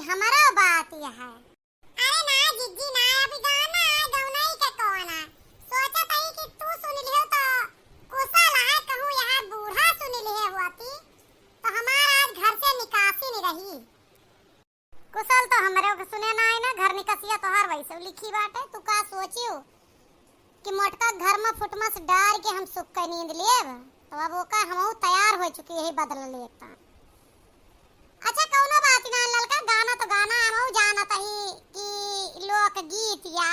हमारा बात यह है। अरे ना जिज्जी ना, अभी गाना गौना ही के कोना सोचा तई कि तू सुन लियो तो कुशल है, कहूं यह बूढ़ा सुन लिए होती तो हमारा आज घर से निकासी नहीं रही। कुशल तो हमरे को सुने ना है ना, घर निकसिया तो हर वैसे लिखी बात है। तू का सोचियो कि मोटका घर में फुटमस डार के हम सुख के नींद लेब, तो अब ओका हमहु तैयार हो चुकी यही बदल लेता। अच्छा कौनो बात ना ललका, गाना तो गाना हमहु जानत ही कि लोक गीत या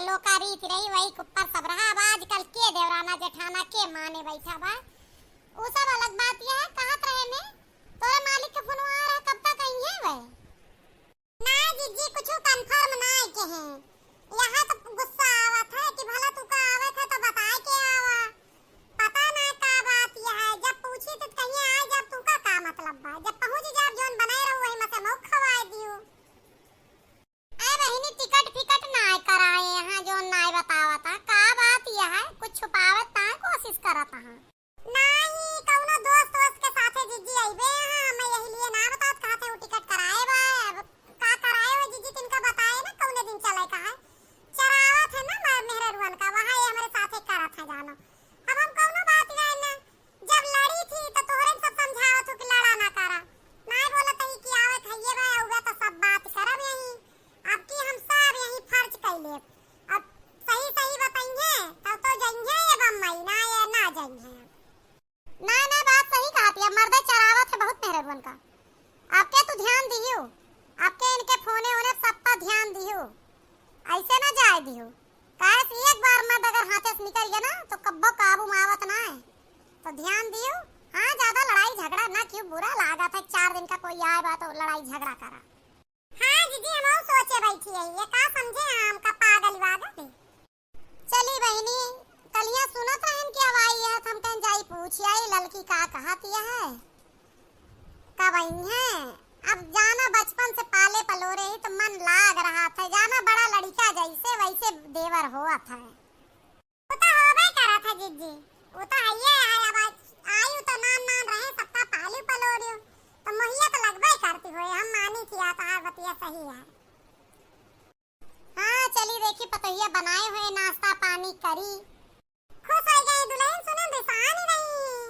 लोका रीत रही वही ऊपर सब रहा। अब आजकल के देवराना जेठाना के माने बैठा बा, वो सब अलग बात यह है। कहत रहे ने तोरे मालिक के फोन आ रहा, कब तक आई है वे? ना जीजी कुछ कंफर्म ना है के हैं, यहाँ तो गुस्सा आवत है कि भला तू का आवे था तो बताए के आवा। पता ना का बात यह है, जब पूछी तो कहिए आ, जब तू का मतलब बा, जब पहुंच जब जोन बनाए रहू वही मसे मौक खवाए दियो। ए बहिनी टिकट फिकट ना कराए यहाँ, जोन ना बतावत का बात यह है, कुछ छुपावत ता कोशिश करत हां। नाही कौनो दोस्त के साथे जीजी आइबे यहाँ, मैं यही लिए ना बतात कहते वो टिकट कराए बा। का कराए हो जीजी तिनका बताए ना कौने दिन चले का है, चरावत है ना मेरे रुअन का, वहां ये हमारे साथे करत है जानो। अब हम कौनो बात ना ना, जब लड़ी थी तो तोहरे सब समझावत हो कि लड़ा ना करा, ना बोलत ही कि आवे खइए बा होगा तो सब बात करब यही। अब की हम सब यही फर्ज कैले, अब सही सही बताइए तब तो जाइए ये बम्मई ना, ये ना जाइए। ना ना बात सही कहती है, मर्दे चरावत है बहुत मेरे रुअन का। आपके तू ध्यान दियो, आपके इनके फोने होने सब पर ध्यान दियो, ऐसे ना जाए दियो। कैसे एक बार मर्द अगर हाथे से निकल गया ना तो कब्बो काबू में आवत ना है, तो ध्यान दियो। हाँ ज्यादा लड़ाई झगड़ा ना क्यों, बुरा लगा था 4 दिन का कोई आए बात तो लड़ाई झगड़ा करा। हाँ दीदी हम सोचे बैठी है, ये का समझे हम का पागल वागल। चली बहनी कलिया सुनत रहन की आवाई है, हम कहीं जाई पूछ आई ललकी का कहती है कब आई है। अब जाना बचपन से पाले पलोरे ही तो मन लाग रहा था, जाना बड़ा लड़का जैसे वैसे देवर हुआ था। वो तो होबे करा था जीजी, वो तो है अब आयु तो नाम रहे सबका पालू पलोरियो तो मोहिया तो लगबे करती होए, हम मानी थी आता बतिया सही है। हाँ चली देखी पतैया बनाए हुए नाश्ता पानी करी, खुश हो गई दुल्हन सुने रिसान ही नहीं।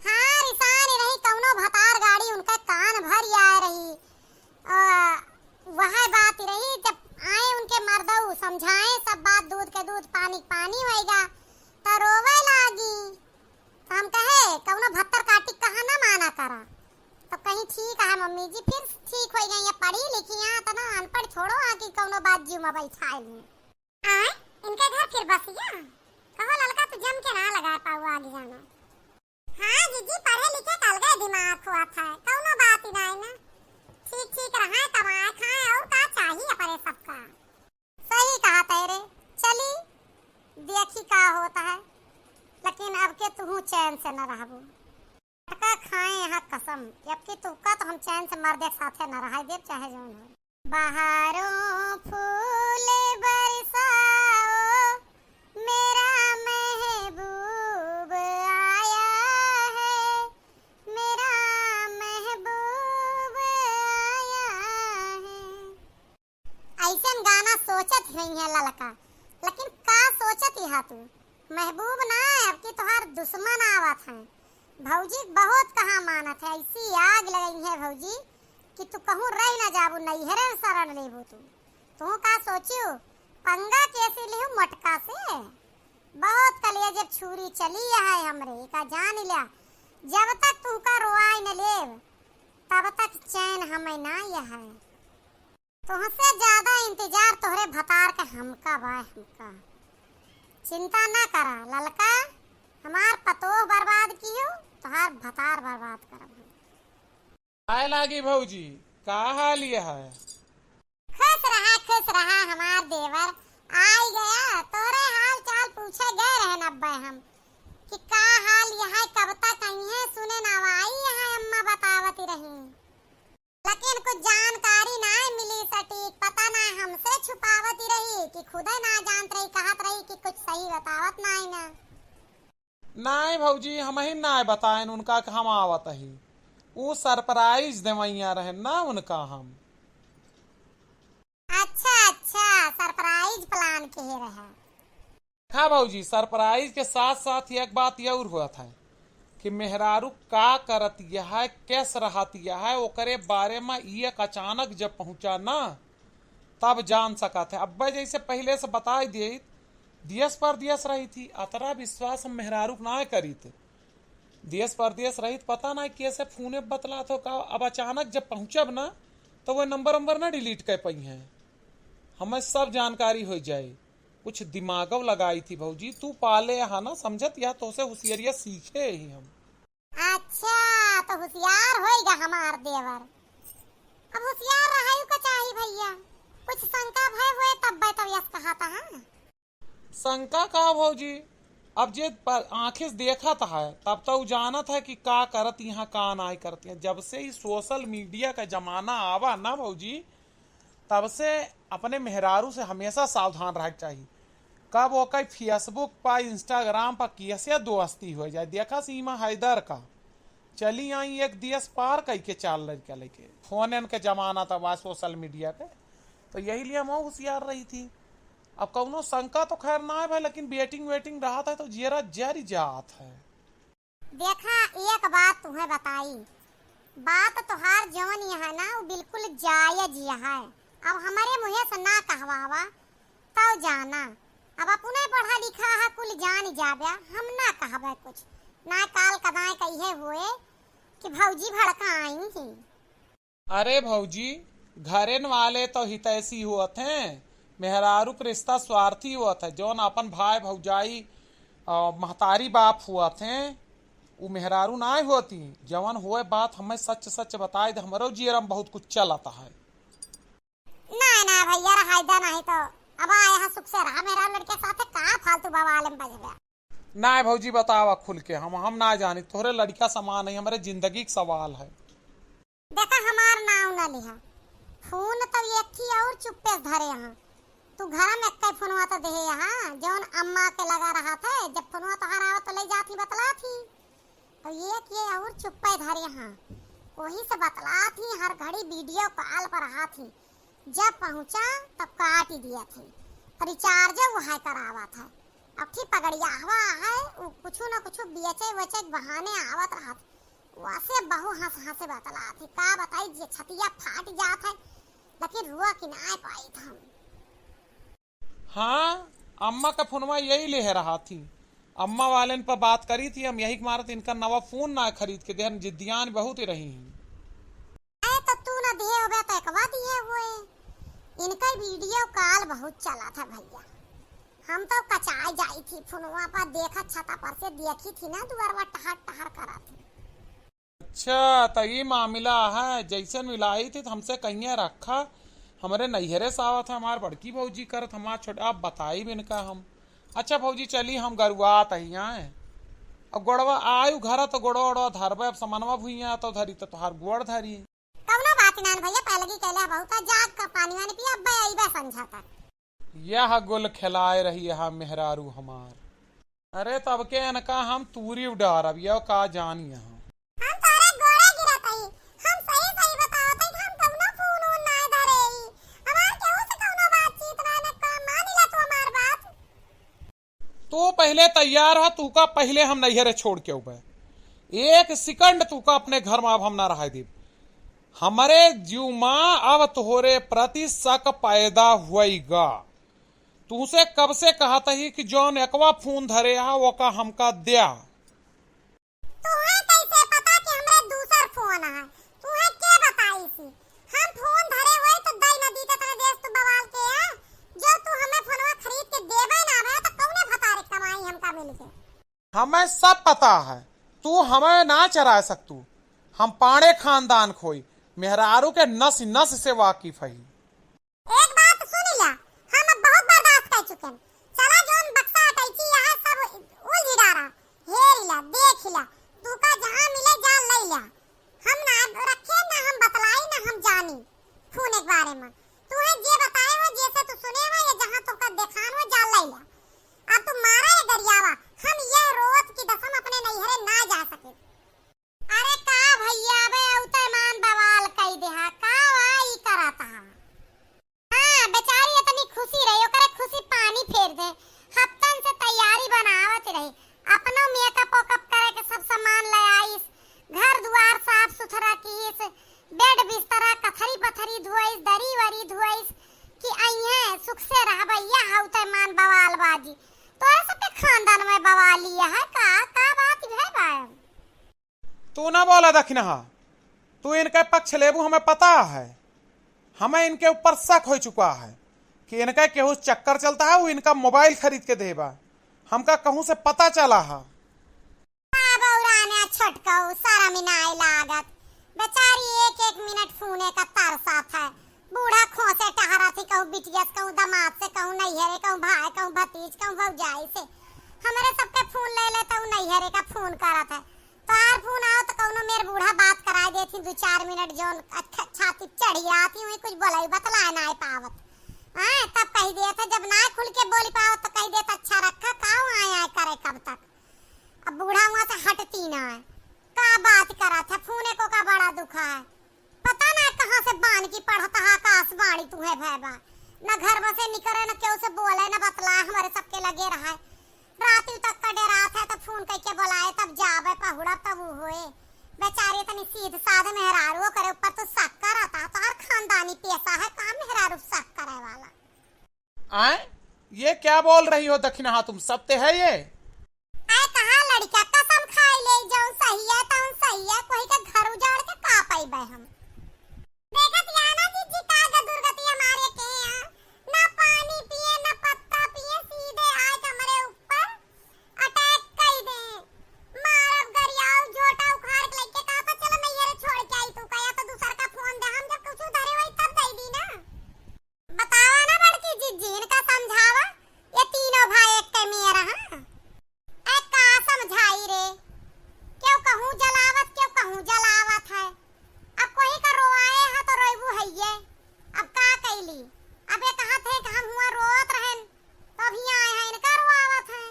हाँ रिसान ही रही, कौनो भतार गाड़ी उनका कान भर आ रही, वह बात ही रही। जब आए उनके मर्दऊ समझाए सब बात, दूध के दूध पानी पानी होएगा तो रोवे लागी। तो हम कहे कौनो भत्तर काटी कहा ना माना करा, तो कहीं ठीक है मम्मी जी, फिर ठीक हो गई। पढ़ी लिखी यहाँ तो ना अनपढ़ छोड़ो आके कौनो बात जी में बैठा लूं। आए इनके घर फिर बसिया कहो ललका तू जम के ना लगा पाऊ आगे जाना। हाँ जीजी पढ़े लिखे कल गए दिमाग हुआ था, कौनो बात ही ना है ना, ठीक ठीक रहा कमाए खाए और का चाहिए अपने सबका। सही कहा तेरे, चली देखी का होता है, लेकिन अब के तू चैन से न रहबो। टका खाए यहाँ कसम, जबकि तुका तो हम चैन से मर्दे साथे न रहा देव चाहे जो हो। बहारों फूल बरसाओ मेरा महबूब आया है, मेरा महबूब आया है। ऐसे गाना सोचत नहीं है ललका, लेकिन का सोचत ही तू महबूब ना है, अब की तोहार दुश्मन आवत है। भौजी बहुत कहाँ मानत है, ऐसी आग लगी है भौजी कि तू कहूँ रह ना जाबू, नैहरे शरण लेबू। तू का सोचियो पंगा कैसे लिहू मटका से, बहुत कलिया जब छुरी चली है हमरे का जान लिया। जब तक तू का रोआई न लेब तब तक चैन हमें ना यह है। तुहसे ज्यादा इंतजार तोहरे भतार के हमका बा, हमका चिंता ना करा ललका, हमार पतोह बर्बाद कियो तोहार भतार बर्बाद करब। आए लागी भौजी का हाल यह है? खुश रहा हमार देवर आई गया, तोरे हाल चाल पूछे गए रहे नब्बे हम कि का हाल यह है, कब तक आई है, सुने ना आई है अम्मा बतावती रही, लेकिन कुछ जानकारी ना मिली सटीक, पता ना हमसे छुपावती रही कि खुदे ना जानत रही, कहत रही कि कुछ सही बतावत ना है ना। नाय भौजी हम ही नाय बताएन उनका हम आवत ही, वो सरप्राइज देवैया रहे ना उनका हम। अच्छा अच्छा, सरप्राइज प्लान के रहा। हाँ भाजी, सरप्राइज के साथ साथ एक बात यह और हुआ था कि मेहरारू का करती है, कैस रहती है, ओकरे बारे में एक अचानक जब पहुंचा ना तब जान सका थे। अब जैसे पहले से बता दिए दियस पर दियस रही थी, अतरा विश्वास हम मेहरारू ना करी थे। दियस पर दियस रही पता ना कैसे फोने बतला तो का। अब अचानक जब पहुंचब ना तो वो नंबर ना डिलीट कर पाई हैं, हमें सब जानकारी हो जाए। कुछ दिमागव लगाई थी भौजी, तू पाले है ना, समझत या तो से होशियारिया सीखे ही हम। अच्छा, तो होशियार होएगा हमार देवर। अब होशियार रहा का चाहिए भैया। कुछ शंका भय हुए तब यस कहा था। हाँ? शंका का भौजी, अब जे आंखें से देखा था है तब तो जाना था कि का करत यहाँ का नाई करती है। जब से ही सोशल मीडिया का जमाना आवा ना भौजी, तब से अपने मेहरारू से हमेशा सावधान रहना चाहिए। कब वो कई फेसबुक पर इंस्टाग्राम पर कैसे दोस्ती हो जाए। देखा सीमा हैदर का चली आई एक दियस पार कई के चाल लड़का लेके, फोन के जमाना था वह सोशल मीडिया के। तो यही लिए हम होशियार रही थी। अब कौनो शंका तो खैर ना है भाई, लेकिन वेटिंग रहा था तो जरा जरी जात है। देखा, एक बात तुम्हें बताई, बात तुहार जवन यहाँ ना वो बिल्कुल जायज है। अब हमारे मुँह से ना कहवावा तो जाना। अब अपने पढ़ा लिखा है, कुल जान जाबे, हम ना कहबे कुछ ना। काल कदाए कहे हुए कि भौजी भड़का आई ही। अरे भौजी, घरेन वाले तो हितैषी हुआ थे, मेहरारू के रिश्ता स्वार्थी हुआ था। जौन अपन भाई भौजाई महतारी बाप हुआ थे वो मेहरारू ना होती। जवन हुए बात हमें सच सच बताए दे, हमारो जीरम बहुत कुछ चलता है। ना भैया रहा नहीं तो अब आया है सुख से रहा। मेरा लड़के साथ का फालतू बवाल में बज गया। ना भौजी बतावा खुल के, हम ना जानी, तोहरे लड़का समान है, हमारे जिंदगी का सवाल है। देखा, हमार नाव ना लिहा फोन तो एक थी और चुप्पे धरे यहाँ। तू घर में कई फोनवा तो दे यहाँ जौन अम्मा के लगा रहा था। जब फोनवा तो हरावा तो ले जाती बतला थी, तो ये और चुप्पे धरे यहाँ वही से बतला थी। हर घड़ी वीडियो कॉल पर रहा थी। जब पहुंचा तब काट ही दिया थी, रिचार्ज वो है करावा था। अब ठीक पकड़िया हवा है, वो कुछ न कुछ बेचे बहाने आवत रहा। वैसे बहु हंस बतला थी। का बताई जे छतिया फाट जात है, लेकिन रुआ कि ना पाई था। हाँ, अम्मा का फोनवा यही ले रहा थी। अम्मा वाले पर बात करी थी हम, यही मारत इनका नवा फोन ना खरीद के दे। जिद्दियान बहुत ही रही हैं। तो तू ना दे होबे तो एकवा दिए हुए। इनका वीडियो कॉल बहुत चला था भैया। हम तो कचाई जाई थी फोनवा पर, देखा छता पर से देखी थी ना दुआरवा टहर करा थी। अच्छा, तो ये मामला है। जैसे मिलाई थी तो हमसे कहीं रखा, हमारे नैहरे से आवा था हमार बड़की भौजी करत, हमार छोटा आप बताई भी इनका हम। अच्छा भौजी चली हम गरुआ तहिया है। अब गोड़वा आयु घर तो गोड़वा ओड़वा धरबे, अब समानवा भुइया तो धरी तो तुहार गोड़ धरी। कौनो बात ना भैया, पहले की कहले बहुत जाग का पानी वानी पिया, अब आईबे समझाता। यह गुल खिलाए रही है मेहरारू हमार। अरे तब के इनका हम तूरी उडार, अब यह का जानी यहाँ। हम तारे गोड़े गिरत हई, हम सही बतावत हई, हम कौनो फोन ओन ना धरे। हमार केहू से कौनो बातचीत ना का मानिला तो हमार बात। तो पहले तैयार हो, तू का पहले हम नैहरे छोड़ के उबे। एक सेकंड तू का अपने घर में अब हम ना रह दी। हमारे जीव माँ अब तोहरे प्रति शक पैदा हुएगा। तू से कब से कहा था ही कि जौन एकवा फोन धरे हा वो का हमका दिया। तुम्हें कैसे पता कि हमरे दूसर फोन है? तुम्हें के बताई सी? हम फोन धरे हुए तो दई न दीते तेरे देश तू बवाल के है। जो तू हमें फोनवा खरीद के देबे ना रहे तो कौने भतारे कमाई हमका मिल के? हमें सब पता है, तू हमें ना चरा सकतू। हम पाड़े खानदान खोई, मेहरारू के नस नस से वाकिफ है। एक बात सुन लिया, हम अब बहुत बर्दाश्त कर चुके हैं। चला जोन बक्सा कैची यहाँ सब उलझ डारा, हेर ला देख ला, तू का जहाँ मिले जा ले ला। हम ना रखे ना हम बतलाई ना हम जानी फोन के बारे में। तू है जे बताए हो जैसे तू सुने हो या जहाँ तो का देखान हो जा ले ला। अब तू मारा ये गरियावा, हम ये रोज की दसम अपने नैहरे ना जा सके। अरे का भैया बे बवाली है का बात है भाई। तू ना बोला दखिनहा, तू इनके पक्ष लेबू, हमें पता है, हमें इनके ऊपर शक हो चुका है कि इनका केहू चक्कर चलता है, वो इनका मोबाइल खरीद के देबा, हमका कहूं से पता चला है। छटकाऊ सारा मिनाई लागत बेचारी एक एक मिनट फोने का तरसात है। बूढ़ा खोसे टहरा थी, कहूँ बिटियस, कहूँ दामाद से, कहूँ नैहरे, कहूँ भाई, कहूँ भतीज, कहूँ भौजाई से। हमारे सबके फोन ले लेता हूँ, नैहरे का फोन करत है। तो यार फोन आओ तो कहूँ मेरे बूढ़ा बात करा देती 2-4 मिनट जोन छाती चढ़ी आती हुई कुछ बोलाई बतलाए ना पावत। तब कही देता, जब ना खुल के बोली पावत तो कही देता अच्छा रखा काऊ आए करे कब तक। अब बूढ़ा वहां से हटती ना है, का बात करा था फोने को का बड़ा दुखा है। पता ना कहां से बान की पढ़ता है आकाश बाणी तुम्हें भैबा, ना घर में से निकले ना क्यों से बोले ना बतलाए, हमारे सबके लगे रहा है। रात तक का डेरात है तो फोन करके बुलाए तब जावे पहुड़ा तब वो होए। बेचारे तनी सीध साध मेहरारू करे ऊपर तो शक करता, तो हर खानदानी पेशा है काम मेहरारू शक करे वाला। आए ये क्या बोल रही हो दखिनहा, तुम सत्य है ये? आए कहा लड़का कसम खाई ले जाऊं सही है तो सही है, कोई का घर उजाड़ के का पाइबे हम। देखत या ना जी का दुर्गति हमारे के यहाँ, ना पानी पिए ना पत्ता पिए, सीधे आए हमारे ऊपर अटैक कर दे। मारब गरियाओ झोटा उखाड़ के लेके कहा था चलो मैं ये छोड़ के आई, तू कहा तो दूसरा का फोन दे, हम जब कुछ धरे वही तब दे दी ना। बतावा ना बड़की जिज्जी इनका समझावा, ये तीनों भाई एक के मेरा हां समझाई रे, क्यों कहूँ जलावत क्यों कहूँ जलावत है। अब कोई का रोआए है तो रोइबू है ये, अब का कैली। अब ये कहा थे कि हम हुआ रोत रहन तो अभी आए हैं इनका रोआवत है।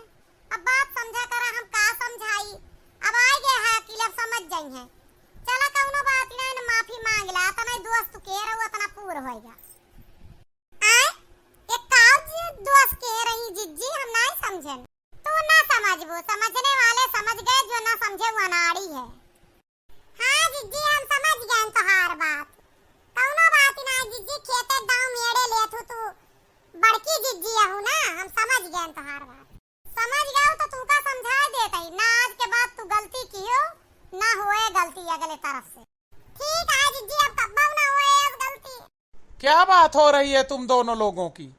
अब बात समझा करा, हम का समझाई, अब आए गए है अकेले समझ जाई है। चला कौनो बात नहीं, न माफी मांग ला तो नहीं दोस्त के रहो इतना पूर होएगा। आए एक काज दोस्त के रही जिज्जी हम नहीं समझन, तू ना समझबो, समझने वाले समझ गए, जो ना समझे वो अनाड़ी है। हाँ जिज्जी हम समझ गए तोहार बात, कौनो बात ना जिज्जी, खेते गांव मेड़े लेथु तू बड़की जिज्जी हूं ना, हम समझ गए तोहार बात। समझ गए तो तू का समझा देता ही ना, आज के बाद तू गलती कियो ना होए गलती अगले तरफ से। ठीक है जिज्जी, अब कब्बा ना होए गलती। क्या बात हो रही है तुम दोनों लोगों की,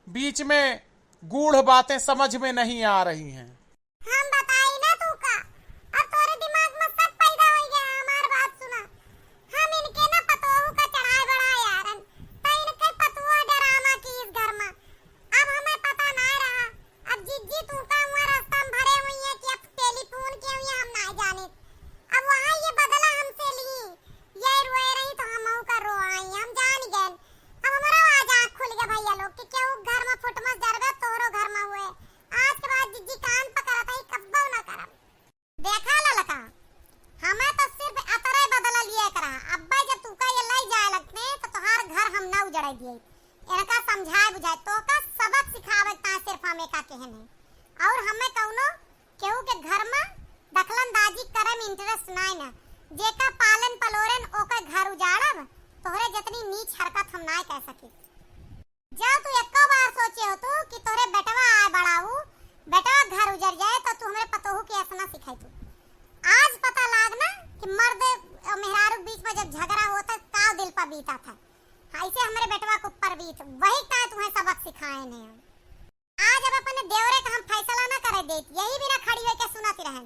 बीच में गूढ़ बातें समझ में नहीं आ रही हैं। हम बताई ना तू का, अब तोरे दिमाग में सब पैदा हो गया। हमार बात सुना, हम इनके ना पतोहू का चढ़ाई बड़ा यारन, तो इनके पतोह डरामा की इस घर में। अब हमें पता ना रहा, अब जिज्जी तू का हुआ रास्ता में भरे हुई है कि अब टेलीफोन के हुई हम ना जाने। अब वहां ये बदला हमसे ली, ये रोए रही तो हम का रो आई, हम जान गए। अब हमारा आज आँख खुल गया भैया लोग कि क्यों घर में फुटमस डरबे तोरो घर में हुए। आज के बाद जिज्जी कान पकड़ता ही कब्बो ना करम। देखा ललका, हमें तो सिर्फ अतरे बदला लिए करा, अब्बा जब तू का ये लाई जाए लगते तो तोहार घर हम ना उजड़ाई दिए। इनका समझाए बुझाए तो का सबक सिखावे ता सिर्फ हमें का कहने, और हमें कौनो केहू के घर में दखलंदाजी करे में इंटरेस्ट नहीं ना। जेका पालन पलोरन ओकर घर उजाड़ब, तोहरे जितनी नीच हरकत हम ना कह सके। जब तू एक बार सोचे हो तू कि तोरे बेटवा आए बढ़ाऊ, बेटवा घर उजड़ जाए तो तू हमरे पतोहू के ऐसा सिखाई तू। आज पता लागना कि मर्द और मेहरारू बीच में जब झगड़ा होता का दिल पर बीता था, ऐसे हमरे बेटवा के ऊपर बीत, वही का तुम्हें सबक सिखाए ने। आज अब अपने देवरे का हम फैसला ना करे देत, यही बिना खड़ी होके सुनती रहन।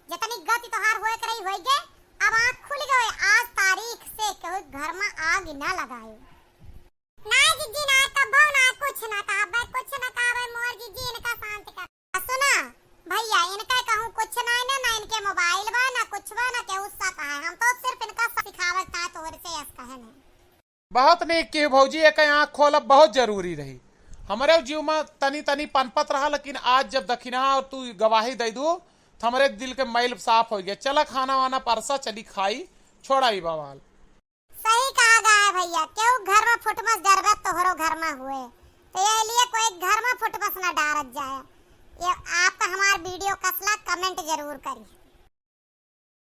जितनी गति तोहार होए करई होई गे, अब आँख खुल गए, आज तारीख से कोई घर में आग ना लगाए। ना जिज्जी ना कबो ना कुछ ना कहबे, कुछ ना कहबे मोर जिज्जी इनका शांत कर। सुना भैया, इनका कहूं कुछ ना ना इनके मोबाइल बा ना कुछ बा ना के उसका कहा, हम तो सिर्फ इनका सिखावे ता तोरे से ऐस कहे नहीं। बहुत नेक की भौजी, एक आँख खोलब बहुत जरूरी रही। हमारे जीव में तनी तनी पनपत रहा, लेकिन आज जब दखिना और तू गवाही दे दू तो हमारे दिल के मैल साफ हो गया। चला खाना वाना परसा चली खाई, छोड़ा ही बवाल। सही कहा गया भैया, क्यों घर में फुटमस डरबे तोहरो घर में हुए, तो ये लिए कोई घर में फुटमस ना डारत जाए। ये आपका हमार वीडियो कसला कमेंट जरूर करिए।